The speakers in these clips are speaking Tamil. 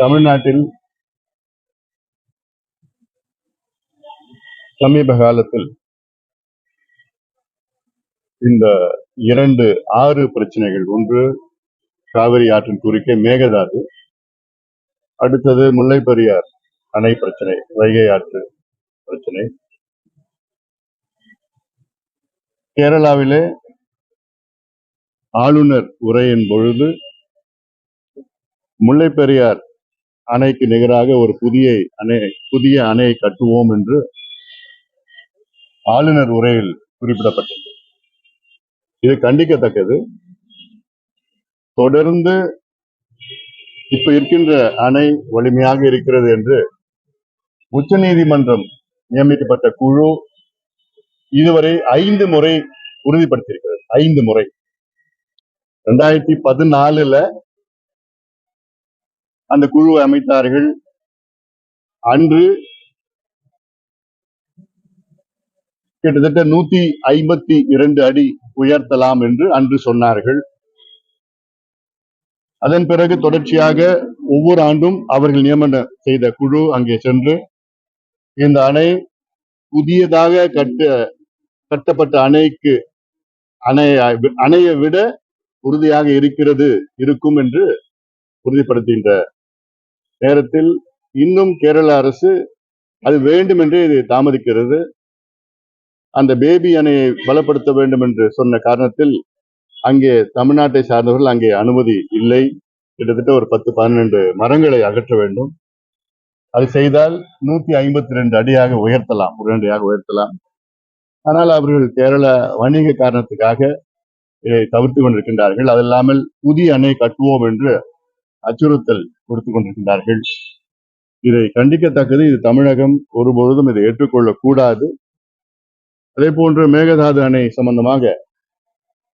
தமிழ்நாட்டில் சமீப காலத்தில் இந்த 2 ஆறு பிரச்சனைகள், ஒன்று காவிரி ஆற்றின் குறுக்கே மேகதாது, அடுத்தது முல்லை பெரியார் அணை பிரச்சனை, வைகை ஆற்று பிரச்சனை. கேரளாவிலே ஆளுநர் உரையின் பொழுது முல்லை பெரியார் அணைக்கு நிகராக ஒரு புதிய அணையை கட்டுவோம் என்று ஆளுநர் உரையில் குறிப்பிடப்பட்டது. இது கண்டிக்கத்தக்கது. தொடர்ந்து இப்ப இருக்கின்ற அணை வலிமையாக இருக்கிறது என்று உச்ச நீதிமன்றம் நியமிக்கப்பட்ட குழு இதுவரை 5 முறை உறுதிப்படுத்தியிருக்கிறது. 5 முறை. 2014 அந்த குழு அமைத்தார்கள். அன்று கிட்டத்தட்ட 152 அடி உயர்த்தலாம் என்று அன்று சொன்னார்கள். அதன் பிறகு தொடர்ச்சியாக ஒவ்வொரு ஆண்டும் அவர்கள் நியமனம் செய்த குழு அங்கே சென்று இந்த அணை புதியதாக கட்டப்பட்ட அணையை விட உறுதியாக இருக்கும் என்று உறுதிப்படுத்துகின்ற நேரத்தில் இன்னும் கேரள அரசு அது வேண்டும் என்று இது தாமதிக்கிறது. அந்த பேபி அணையை பலப்படுத்த வேண்டும் என்று சொன்ன காரணத்தில் அங்கே தமிழ்நாட்டை சார்ந்தவர்கள் அங்கே அனுமதி இல்லை. கிட்டத்தட்ட ஒரு 10-12 மரங்களை அகற்ற வேண்டும். அது செய்தால் 152 அடியாக உயர்த்தலாம். ஆனால் அவர்கள் கேரள வணிக காரணத்துக்காக இதை தவிர்த்து கொண்டிருக்கின்றார்கள். அது இல்லாமல் புதிய அணை கட்டுவோம் என்று அச்சுறுத்தல் கொடுத்து கொண்டிருக்கின்றார்கள். இதை கண்டிக்கத்தக்கது. இது தமிழகம் ஒருபொழுதும் இதை ஏற்றுக்கொள்ளக் கூடாது. அதே போன்று மேகதாது அணை சம்பந்தமாக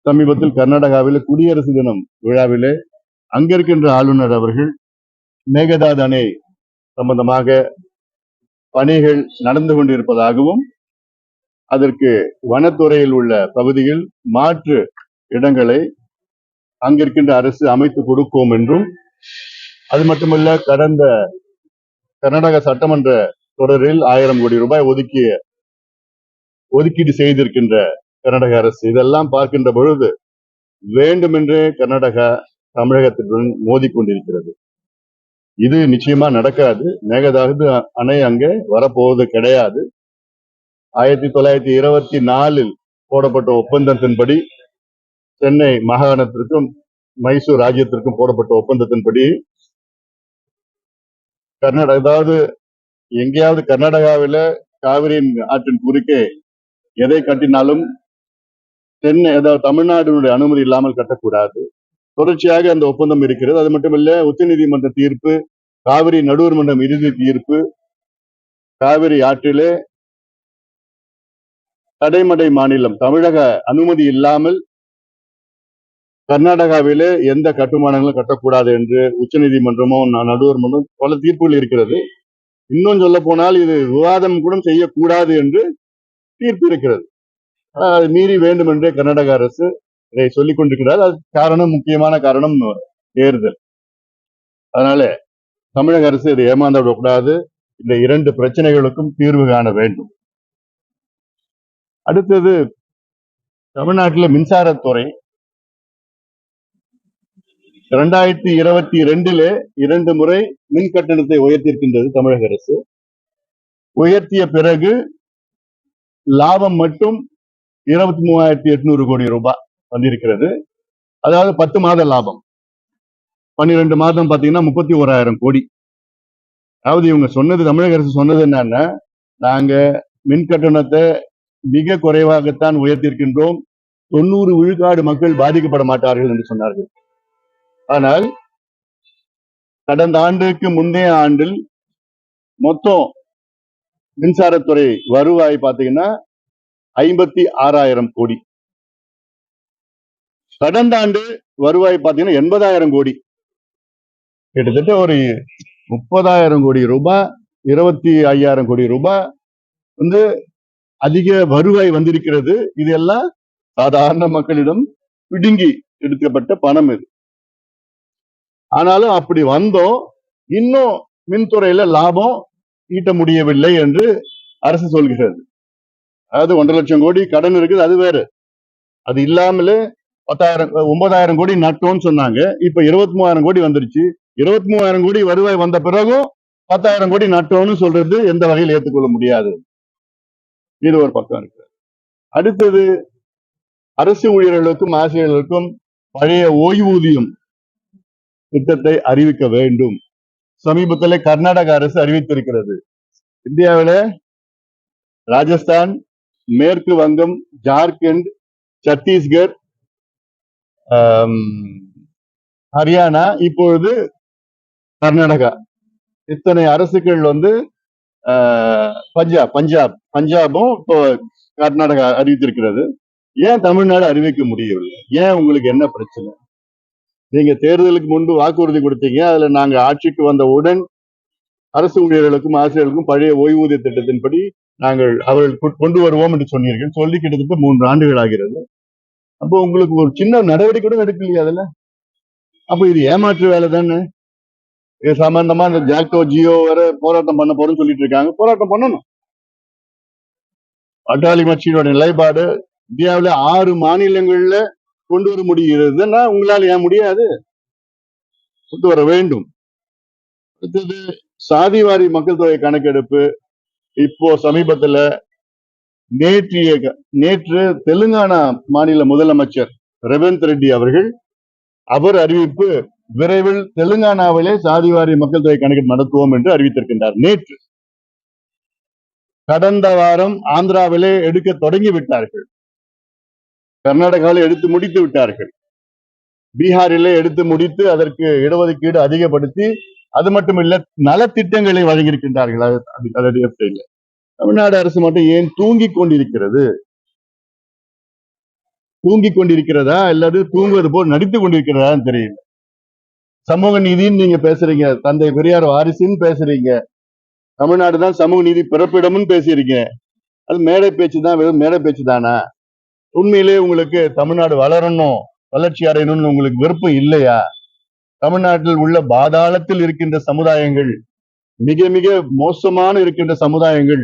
சமீபத்தில் கர்நாடகாவில் குடியரசு தினம் விழாவிலே அங்கிருக்கின்ற ஆளுநர் அவர்கள் மேகதாது அணை சம்பந்தமாக பணிகள் நடந்து கொண்டிருப்பதாகவும் அதற்கு வனத்துறையில் உள்ள பகுதியில் மாற்று இடங்களை அங்கிருக்கின்ற அரசு அமைத்து கொடுக்கும் என்றும், அது மட்டுமல்ல கடந்த கர்நாடக சட்டமன்ற தொடரில் 1000 கோடி ரூபாய் ஒதுக்கீடு செய்திருக்கின்ற கர்நாடக அரசு. இதெல்லாம் பார்க்கின்ற பொழுது வேண்டுமென்றே கர்நாடகா தமிழகத்துடன் மோதிக்கொண்டிருக்கிறது. இது நிச்சயமா நடக்காது. மேகதாது அணை அங்கே வரப்போவது கிடையாது. 1924 போடப்பட்ட ஒப்பந்தத்தின்படி, சென்னை மாகாணத்திற்கும் மைசூர் ராஜ்யத்திற்கும் போடப்பட்ட ஒப்பந்தத்தின்படி அதாவது எங்கேயாவது கர்நாடகாவில காவிரியின் ஆற்றின் குறுக்கே எதை கட்டினாலும் சென்னை, அதாவது தமிழ்நாடுடைய அனுமதி இல்லாமல் கட்டக்கூடாது. தொடர்ச்சியாக அந்த ஒப்பந்தம் இருக்கிறது. அது மட்டுமல்ல, உச்ச நீதிமன்ற தீர்ப்பு, காவிரி நடுவர் மன்றம் இறுதி தீர்ப்பு, காவிரி ஆற்றிலே கடைமடை மாநிலம் தமிழக அனுமதி இல்லாமல் கர்நாடகாவிலே எந்த கட்டுமானங்களும் கட்டக்கூடாது என்று உச்ச நீதிமன்றமும் நடுவர் மன்றம் பல தீர்ப்புகள் இருக்கிறது. இன்னும் சொல்ல போனால் இது விவாதம் கூட செய்யக்கூடாது என்று தீர்ப்பு இருக்கிறது. அது மீறி வேண்டும் என்றே கர்நாடக அரசு இதை சொல்லிக் கொண்டிருக்கிறார். அது காரணம், முக்கியமான காரணம் தேர்தல். அதனால தமிழக அரசு இதை ஏமாந்து விடக்கூடாது. இந்த 2 பிரச்சனைகளுக்கும் தீர்வு காண வேண்டும். அடுத்தது, தமிழ்நாட்டில் மின்சாரத்துறை 2022 2 முறை மின் கட்டணத்தை உயர்த்தியிருக்கின்றது தமிழக அரசு. உயர்த்திய பிறகு லாபம் மட்டும் 23,800 கோடி ரூபாய் வந்திருக்கிறது. அதாவது 10 மாத லாபம். 12 மாதம் பாத்தீங்கன்னா 31,000 கோடி. அதாவது இவங்க சொன்னது, தமிழக அரசு சொன்னது என்னன்னா, நாங்க மின் கட்டணத்தை மிக குறைவாகத்தான் உயர்த்தியிருக்கின்றோம், 90 விழுக்காடு மக்கள் பாதிக்கப்பட மாட்டார்கள் என்று சொன்னார்கள். ஆனால் கடந்த ஆண்டுக்கு முந்தைய ஆண்டில் மொத்தம் மின்சாரத்துறை வருவாய் பாத்தீங்கன்னா 56,000 கோடி. கடந்த ஆண்டு வருவாய் பாத்தீங்கன்னா 80,000 கோடி. கிட்டத்தட்ட ஒரு 30,000 கோடி ரூபாய், 25,000 கோடி ரூபாய் அதிக வருவாய் வந்திருக்கிறது. இதெல்லாம் சாதாரண மக்களிடம் பிடுங்கி எடுக்கப்பட்ட பணம். இது ஆனாலும் அப்படி வந்தோம், இன்னும் மின்துறையில லாபம் ஈட்ட முடியவில்லை என்று அரசு சொல்கிறது. அதாவது 1,50,000 கோடி கடன் இருக்குது, அது வேற. அது இல்லாமலே 9,000 கோடி நட்டோம்னு சொன்னாங்க. இப்ப 23,000 கோடி வந்துருச்சு. 23,000 கோடி வருவாய் வந்த பிறகும் 10,000 கோடி நட்டோம்னு சொல்றது எந்த வகையில் ஏற்றுக்கொள்ள முடியாது. இது ஒரு பக்கம் இருக்கு. அடுத்தது, அரசு ஊழியர்களுக்கும் ஆசிரியர்களுக்கும் பழைய ஓய்வூதியம் திட்டத்தை அறிவிக்க வேண்டும். சமீபத்தில் கர்நாடக அரசு அறிவித்திருக்கிறது. இந்தியாவில ராஜஸ்தான், மேற்கு வங்கம், ஜார்க்கண்ட், சத்தீஸ்கர், ஹரியானா, இப்பொழுது கர்நாடகா, இத்தனை அரசுகள் பஞ்சாபும் இப்போ கர்நாடகா அறிவித்திருக்கிறது. ஏன் தமிழ்நாடு அறிவிக்க முடியவில்லை? ஏன் உங்களுக்கு என்ன பிரச்சனை? நீங்க தேர்தலுக்கு முன்பு வாக்குறுதி கொடுத்தீங்க. அதுல நாங்க ஆட்சிக்கு வந்தவுடன் அரசு ஊழியர்களுக்கும் ஆசிரியர்களுக்கும் பழைய ஓய்வூதிய திட்டத்தின்படி நாங்கள் அவர்கள் கொண்டு வருவோம் என்று சொன்னீர்கள். சொல்லி கிட்டத்தட்ட 3 ஆண்டுகள் ஆகிறது. அப்போ உங்களுக்கு ஒரு சின்ன நடவடிக்கை கூட எடுக்கலையா அதுல? அப்ப இது ஏமாற்று வேலை தானே. இது சம்பந்தமா இந்த ஜாக்டோ ஜியோ வர போராட்டம் பண்ண போறோம்னு சொல்லிட்டு இருக்காங்க. போராட்டம் பண்ணணும். பாட்டாளி கட்சியோட நிலைப்பாடு இந்தியாவில 6 மாநிலங்கள்ல கொண்டு வர முடிகிறதுன்னா உங்களால் ஏன் முடியாது? கொண்டு வர வேண்டும். அடுத்தது, சாதிவாரி மக்கள் தொகை கணக்கெடுப்பு இப்போ சமீபத்துல நேற்று தெலுங்கானா மாநில முதலமைச்சர் ரேவந்த் ரெட்டி அவர் அறிவிப்பு, விரைவில் தெலுங்கானாவிலே சாதிவாரி மக்கள் தொகை கணக்கெடுப்பு நடத்துவோம் என்று அறிவித்திருக்கின்றார். நேற்று. கடந்த வாரம் ஆந்திராவிலே எடுக்க தொடங்கி விட்டார்கள், கர்நாடகாவில் எடுத்து முடித்து விட்டார்கள், பீகாரிலே எடுத்து முடித்து அதற்கு இடஒதுக்கீடு அதிகப்படுத்தி, அது மட்டும் இல்ல நலத்திட்டங்களை வழங்கியிருக்கின்றார்கள். தமிழ்நாடு அரசு மட்டும் ஏன் தூங்கிக் கொண்டிருக்கிறது? தூங்கிக் கொண்டிருக்கிறதா அல்லது தூங்குவது போல் நடித்து கொண்டிருக்கிறதா தெரியல. சமூக நீதின்னு நீங்க பேசுறீங்க, தந்தை பெரியார் வாரிசுன்னு பேசுறீங்க, தமிழ்நாடு தான் சமூக நீதி பிறப்பிடம்னு பேசுறீங்க. அது மேடை பேச்சு தான், வெறும் மேடை பேச்சு தானா? உண்மையிலே உங்களுக்கு தமிழ்நாடு வளரணும், வளர்ச்சி அடையணும்னு உங்களுக்கு விருப்பம் இல்லையா? தமிழ்நாட்டில் உள்ள பாதாளத்தில் இருக்கின்ற சமுதாயங்கள், மிக மிக மோசமான இருக்கின்ற சமுதாயங்கள்,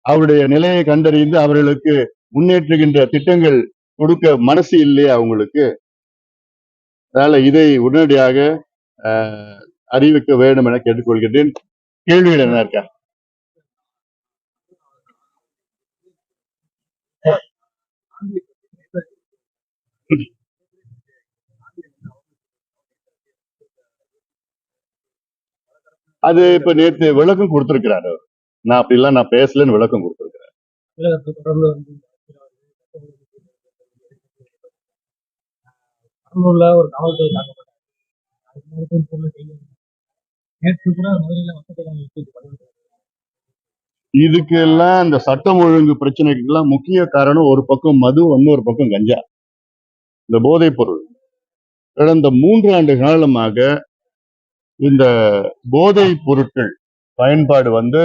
அவருடைய நிலையை கண்டறிந்து அவர்களுக்கு முன்னேற்றுகின்ற திட்டங்கள் கொடுக்க மனசு இல்லையா உங்களுக்கு? அதனால இதை உடனடியாக அறிவிக்க வேண்டும் என கேட்டுக்கொள்கிறேன். கேள்விகள் என்ன இருக்கா? அது இப்ப நேற்று விளக்கம் கொடுத்திருக்கிறாரு. நான் அப்படிலாம் நான் பேசலன்னு விளக்கம் கொடுத்திருக்கிறேன். ஒரு காவல்துறை இதுக்கெல்லாம் இந்த சட்டம் ஒழுங்கு பிரச்சனைக்கெல்லாம் முக்கிய காரணம் ஒரு பக்கம் மது, இன்னொரு பக்கம் கஞ்சா, இந்த போதைப் பொருள். கடந்த 3 ஆண்டு காலமாக இந்த போதைப் பொருட்கள் பயன்பாடு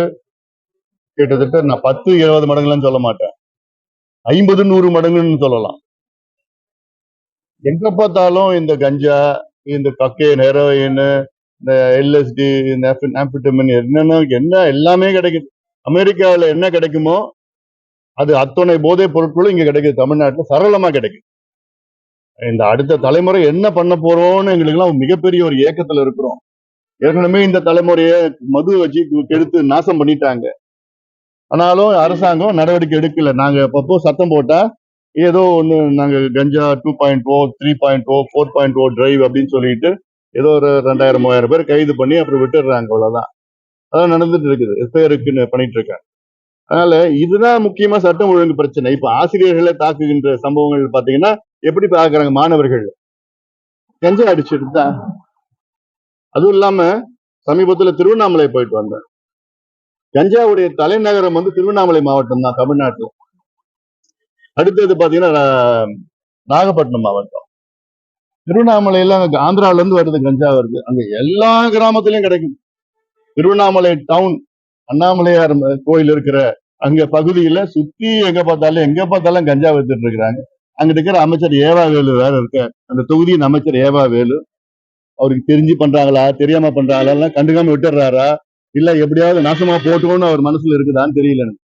கிட்டத்தட்ட நான் 10-20 மடங்குலாம் சொல்ல மாட்டேன், 50-100 மடங்குன்னு சொல்லலாம். எங்க பார்த்தாலும் இந்த கஞ்சா, இந்த கக்கேன், ஹெரோயின், இந்த எல்எஸ்டி, இந்த ஆம்பிட்டமின், என்ன எல்லாமே கிடைக்குது. அமெரிக்காவில் என்ன கிடைக்குமோ அது அத்தனை போதைப் பொருட்களும் இங்க கிடைக்குது. தமிழ்நாட்டில் சரளமா கிடைக்குது. இந்த அடுத்த தலைமுறை என்ன பண்ண போறோம்னு எங்களுக்கு எல்லாம் மிகப்பெரிய ஒரு ஏக்கத்துல இருக்கிறோம். ஏற்கனவே இந்த தலைமுறையை மது வச்சு கெடுத்து நாசம் பண்ணிட்டாங்க. ஆனாலும் அரசாங்கம் நடவடிக்கை எடுக்கல. நாங்க அப்பப்போ சத்தம் போட்டா ஏதோ ஒண்ணு, நாங்க கஞ்சா 2.0, 3.0, 4.0 டிரைவ் அப்படின்னு சொல்லிட்டு ஏதோ ஒரு 2000-3000 பேர் கைது பண்ணி அப்புறம் விட்டுடுறாங்க. அவ்வளவுதான். அதான் நடந்துட்டு இருக்குது. எஸ்ஐஆருக்கு பண்ணிட்டு இருக்காங்க. அதனால இதுதான் முக்கியமா சட்டம் ஒழுங்கு பிரச்சனை. இப்ப ஆசிரியர்களை தாக்குகின்ற சம்பவங்கள் பாத்தீங்கன்னா எப்படி பாக்குறாங்க? மாணவர்கள் கஞ்சா அடிச்சுட்டு தான். அதுவும் இல்லாம சமீபத்துல திருவண்ணாமலை போயிட்டு வந்தேன். கஞ்சாவுடைய தலைநகரம் திருவண்ணாமலை மாவட்டம் தான் தமிழ்நாட்டுல. அடுத்தது பாத்தீங்கன்னா நாகப்பட்டினம் மாவட்டம். திருவண்ணாமலையில ஆந்திரால இருந்து வருது, கஞ்சா வருது. அங்க எல்லா கிராமத்திலயும் கிடைக்கும். திருவண்ணாமலை டவுன், அண்ணாமலையார் கோயில் இருக்கிற அங்க பகுதியில சுத்தி எங்க பார்த்தாலும் கஞ்சா வித்துட்டு இருக்கிறாங்க. அங்க இருக்கிற அமைச்சர் ஏவா வேலு வேற இருக்க, அந்த தொகுதியின் அமைச்சர் ஏவா வேலு அவருக்கு தெரிஞ்சு பண்றாங்களா தெரியாம பண்றாங்களா எல்லாம் கண்டுக்காம விட்டுறாரா இல்ல எப்படியாவது நாசமா போட்டோம்னு அவர் மனசுல இருக்குதான்னு தெரியல எனக்கு.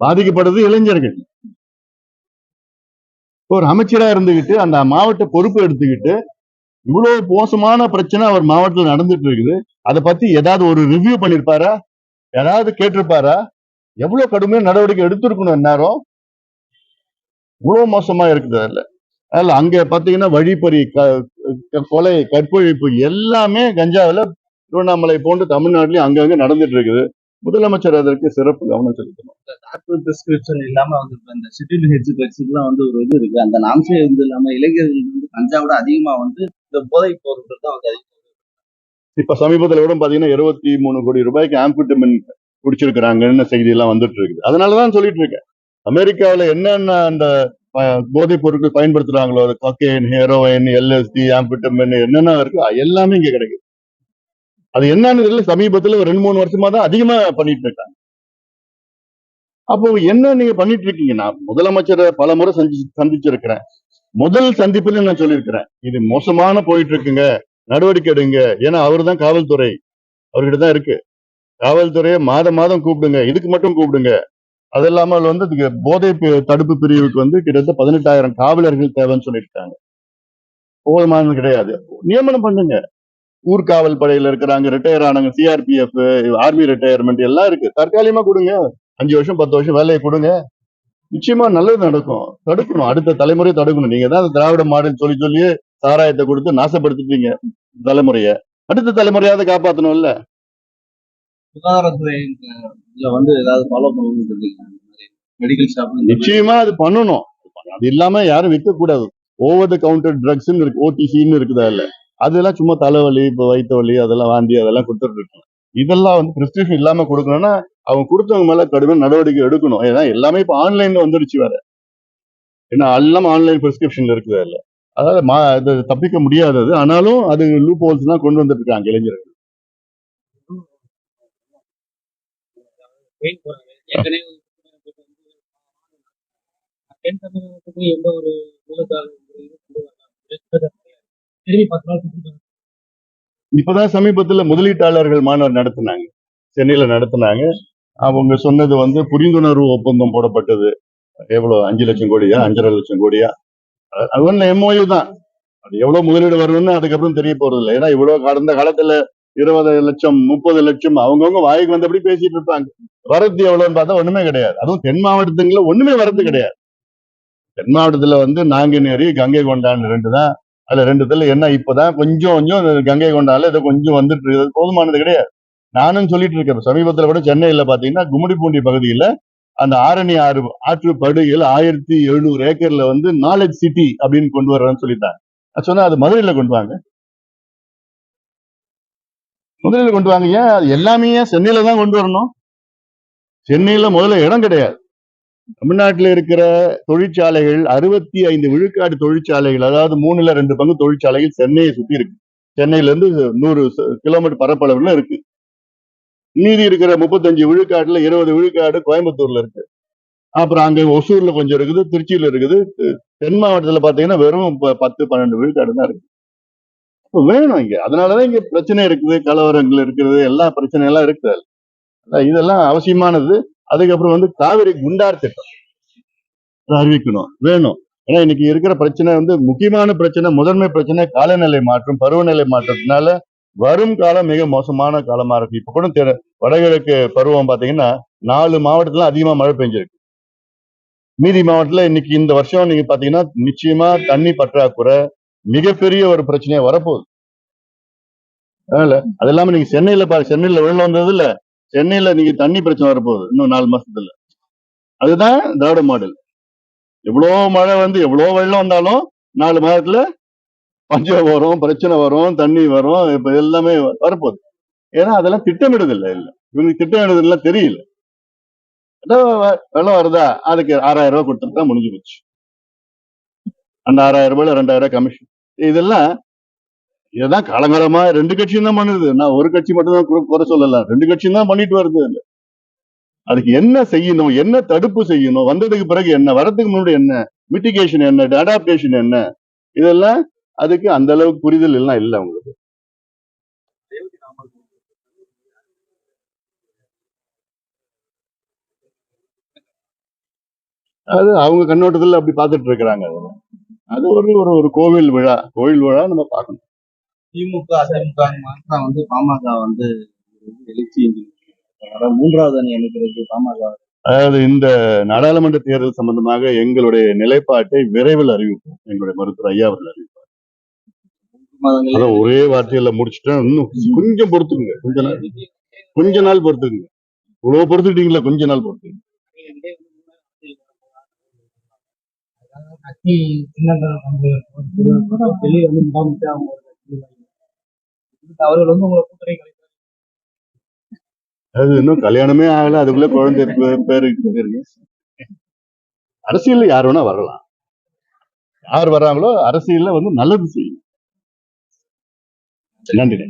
பாதிக்கப்படுறது இளைஞர்கள். ஒரு அமைச்சரா இருந்துகிட்டு அந்த மாவட்ட பொறுப்பு எடுத்துக்கிட்டு இவ்வளவு மோசமான பிரச்சனை அவர் மாவட்டத்தில் நடந்துட்டு இருக்குது. அதை பத்தி ஏதாவது ஒரு ரிவ்யூ பண்ணிருப்பாரா? யாராவது கேட்டிருப்பாரா? எவ்வளவு கடுமையான நடவடிக்கை எடுத்திருக்கணும் நேரம். இவ்வளவு மோசமா இருக்குது. அதுல அங்க பாத்தீங்கன்னா வழிப்பறி, கொலை, கற்பழிப்பு எல்லாமே கஞ்சாவில திருவண்ணாமலை போன்று தமிழ்நாட்டிலயும் அங்கங்க நடந்துட்டு இருக்குது. முதலமைச்சர் அதற்கு சிறப்பு கவனம் செலுத்தணும். டாக்டர் பிரிஸ்கிரிப்ஷன் இல்லாம வந்து இந்த சிட்டில் ஹெச் ட்ரக்ஸ்க்குலாம் வந்து ஒரு இது இருக்கு. அந்த நாம்சே வந்து இல்லாம இளைஞர்கள் வந்து கஞ்சாவோட அதிகமா வந்து இந்த போதைப் பொருட்கள் தான் வந்து அதிகம். இப்ப சமீபத்துல கூட பாத்தீங்கன்னா 23 கோடி ரூபாய்க்கு ஆம்பிட்டமின் குடிச்சிருக்கிறாங்கன்னு செய்தி எல்லாம் வந்துட்டு இருக்குது. அதனாலதான் சொல்லிட்டு இருக்கேன், அமெரிக்காவில என்னென்ன அந்த போதைப் பொருட்கள் பயன்படுத்துறாங்களோ, கொக்கைன், ஹெரோயின், LSD, ஆம்பிட்டமின் என்னென்ன இருக்கு எல்லாமே இங்க கிடைக்குது. அது என்னன்னு தெரியல, சமீபத்துல ஒரு 2-3 வருஷமா தான் அதிகமா பண்ணிட்டு இருக்காங்க. அப்போ என்ன நீங்க பண்ணிட்டு இருக்கீங்க? நான் முதலமைச்சரை பல முறை சந்திச்சிருக்கிறேன். முதல் சந்திப்புல நான் சொல்லியிருக்கிறேன், இது மோசமான போயிட்டு இருக்குங்க, நடவடிக்கை எடுங்க. ஏன்னா அவரு தான் காவல்துறை, அவர்கிட்ட தான் இருக்கு. காவல்துறையை மாதம் கூப்பிடுங்க, இதுக்கு மட்டும் கூப்பிடுங்க. அது இல்லாமல் வந்து போதை தடுப்பு பிரிவுக்கு வந்து கிட்டத்தட்ட 18,000 காவலர்கள் தேவைன்னு சொல்லியிருக்காங்க. போதுமானது கிடையாது, நியமனம் பண்ணுங்க. ஊர்காவல் படையில இருக்கிறாங்க, ரிட்டையர் ஆனாங்க, CRPF, ஆர்மி ரிட்டையர்மெண்ட் எல்லாம் இருக்கு. தற்காலிகமா கொடுங்க, 5 வருஷம் 10 வருஷம் வேலையை கொடுங்க. நிச்சயமா நல்லது நடக்கும். தடுக்கணும், அடுத்த தலைமுறை தடுக்கணும். நீங்க தான் திராவிட மாடல் சொல்லியே சாராயத்தை கொடுத்து நாசப்படுத்திட்டீங்க தலைமுறைய. அடுத்த தலைமுறையாவது காப்பாற்றணும்ல. சுகாதாரத்துறை வந்து ஏதாவது ஃபாலோ பண்ணணும், மெடிக்கல் ஷாப் நிச்சயமா அது பண்ணணும். அது இல்லாம யாரும் விற்க கூடாது. ஓவர் த கவுண்டர் ட்ரக்ஸ் இருக்கு, OTCன்னு இருக்குதா இல்ல, அதெல்லாம் சும்மா தலைவலி, இப்ப வயிற்று வலி, அதெல்லாம் வாந்தி, அதெல்லாம் கொடுத்துட்டு இருக்கணும். இதெல்லாம் வந்து பிரிஸ்கிரிப்ஷன் இல்லாம கொடுக்கணும்னா அவங்க கொடுத்தவங்க மேல கடுமையான நடவடிக்கை எடுக்கணும். ஏன்னா எல்லாமே இப்ப ஆன்லைன்ல வந்துடுச்சு வேற. ஏன்னா எல்லாம் ஆன்லைன் பிரிஸ்கிரிப்ஷன்ல இருக்குதா இல்ல, அதாவது இது தப்பிக்க முடியாதது. ஆனாலும் அது லூப் ஹோல்ஸ் எல்லாம் கொண்டு வந்துட்டு இருக்காங்க இளைஞர்கள். இப்பதான் சமீபத்துல முதலீட்டாளர்கள் மாநாடு நடத்தினாங்க, சென்னையில நடத்தினாங்க. அவங்க சொன்னது வந்து புரிந்துணர்வு ஒப்பந்தம் போடப்பட்டது. எவ்வளவு, 5 லட்சம் கோடியா, 5.5 லட்சம் கோடியா, அது ஒண்ணு MOU தான். அது எவ்வளவு முதலீடு வரணும்னு அதுக்கப்புறம் தெரிய போறது இல்லை. ஏன்னா இவ்வளவு கடந்த காலத்துல 20 லட்சம் 30 லட்சம் அவங்கவுங்க வாய்க்கு வந்தபடி பேசிட்டு இருப்பாங்க. வரது எவ்வளவுன்னு பார்த்தா ஒண்ணுமே கிடையாது. அதுவும் தென் மாவட்டத்துக்குள்ள ஒண்ணுமே வரது கிடையாது. தென் மாவட்டத்துல வந்து நாங்குநேரி, கங்கை கொண்டான் 2 தான். அதுல 2 என்ன இப்பதான் கொஞ்சம் கங்கை கொண்டால இதை கொஞ்சம் வந்துட்டு இருக்குது, போதுமானது கிடையாது. நானும் சொல்லிட்டு இருக்கேன். சமீபத்துல கூட சென்னையில பாத்தீங்கன்னா கும்மிடிப்பூண்டி பகுதியில அந்த ஆரணி ஆற்று படுகையில் 1700 ஏக்கர்ல வந்து நாலேஜ் சிட்டி அப்படின்னு கொண்டு வர்றேன்னு சொல்லிட்டாங்க. சொன்னா அது மதுரையில கொண்டு வாங்க, மதுரையில கொண்டு வாங்க. ஏன் அது எல்லாமே சென்னையில தான் கொண்டு வரணும்? சென்னையில முதல்ல இடம் கிடையாது. தமிழ்நாட்டில் இருக்கிற தொழிற்சாலைகள் 65 விழுக்காடு தொழிற்சாலைகள், அதாவது 3ல் 2 பங்கு தொழிற்சாலைகள் சென்னையை சுத்தி இருக்கு. சென்னையில இருந்து 100 கிலோமீட்டர் பரப்பளவுல இருக்கு. மீதி இருக்கிற 35 விழுக்காட்டுல 20 விழுக்காடு கோயம்புத்தூர்ல இருக்கு. அப்புறம் அங்க ஒசூர்ல கொஞ்சம் இருக்குது, திருச்சியில இருக்குது. தென் மாவட்டத்துல பாத்தீங்கன்னா வெறும் 10-12 விழுக்காடு தான் இருக்கு. வேணும் இங்க. அதனாலதான் இங்க பிரச்சனை இருக்குது, கலவரங்கள் இருக்கிறது, எல்லா பிரச்சனையெல்லாம் இருக்குது. இதெல்லாம் அவசியமானது. அதுக்கப்புறம் வந்து காவிரி குண்டார் திட்டம் அறிவிக்கணும், வேணும். ஏன்னா இன்னைக்கு இருக்கிற பிரச்சனை வந்து முக்கியமான பிரச்சனை, முதன்மை பிரச்சனை காலநிலை மாற்றம், பருவநிலை மாற்றத்தினால வரும் காலம் மிக மோசமான காலமா இருக்கு. இப்ப கூட வடகிழக்கு பருவம் பாத்தீங்கன்னா 4 மாவட்டத்துல அதிகமா மழை பெஞ்சிருக்கு. மீதி மாவட்டத்துல இன்னைக்கு இந்த வருஷம் நீங்க பாத்தீங்கன்னா நிச்சயமா தண்ணி பற்றாக்குறை மிகப்பெரிய ஒரு பிரச்சனையா வரப்போகுது. அதனால அது இல்லாம நீங்க சென்னையில வெள்ளம் வந்தது இல்ல, சென்னையில நீங்க தண்ணி பிரச்சனை வரப்போகுது இன்னும் 4 மாசத்துல. அதுதான் திராவிட மாடல். எவ்வளவு மழை வந்து எவ்வளவு வெள்ளம் வந்தாலும் 4 மாதத்துல பஞ்சம் வரும், பிரச்சனை வரும், தண்ணி வரும், இப்ப எல்லாமே வரப்போகுது. ஏன்னா அதெல்லாம் திட்டமிடுதல் இல்ல, இவங்களுக்கு திட்டமிடுதல் தெரியல. வெள்ளம் வருதா, அதுக்கு 6,000 ரூபாய் கொடுத்துட்டா முடிஞ்சு போச்சு. அந்த 6,000 ரூபாயில 2,000 ரூபாய் கமிஷன். இதுதான் காலங்காலமா 2 கட்சியும் தான் பண்ணுது. நான் ஒரு கட்சி மட்டும் தான் குறை சொல்லலாம், 2 கட்சியும் தான் பண்ணிட்டு வருது. அதுக்கு என்ன செய்யணும், என்ன தடுப்பு செய்யணும், வந்ததுக்கு பிறகு என்ன, வரதுக்கு முன்னாடி என்ன, மிட்டிகேஷன் என்ன, அடாப்டேஷன் என்ன, இதெல்லாம் அதுக்கு அந்த அளவுக்கு புரிதல் எல்லாம் இல்லை அவங்களுக்கு. அது அவங்க கண்ணோட்டத்துல அப்படி பார்த்துட்டு இருக்கிறாங்க. அது ஒரு ஒரு ஒரு கோவில் விழா நம்ம பார்க்கணும். திமுக அதிமுக மாற்றம் வந்து பாமக வந்து எழுச்சி மூன்றாவது அணி அமைக்கிறது பாமக. அதாவது இந்த நாடாளுமன்ற தேர்தல் சம்பந்தமாக எங்களுடைய நிலைப்பாட்டை விரைவில் அறிவிப்போம். எங்களுடைய மருத்துவர் ஐயா அவர்கள் அறிவிப்பார். அதான் ஒரே வார்த்தையில முடிச்சுட்டேன். இன்னும் கொஞ்சம் பொறுத்துக்குங்க, கொஞ்ச நாள் பொறுத்துக்குங்க. இவ்வளவு பொறுத்துக்கிட்டீங்களா, கொஞ்ச நாள் பொறுத்துக்குங்க. அவர்கள் வந்து உங்களை கூட்டணி அது இன்னும் கல்யாணமே ஆகல, அதுக்குள்ள குழந்தை பேரு. அரசியல்ல யார் வேணா வரலாம். யார் வராங்களோ அரசியல்ல வந்து நல்லது செய்யும். நன்றி.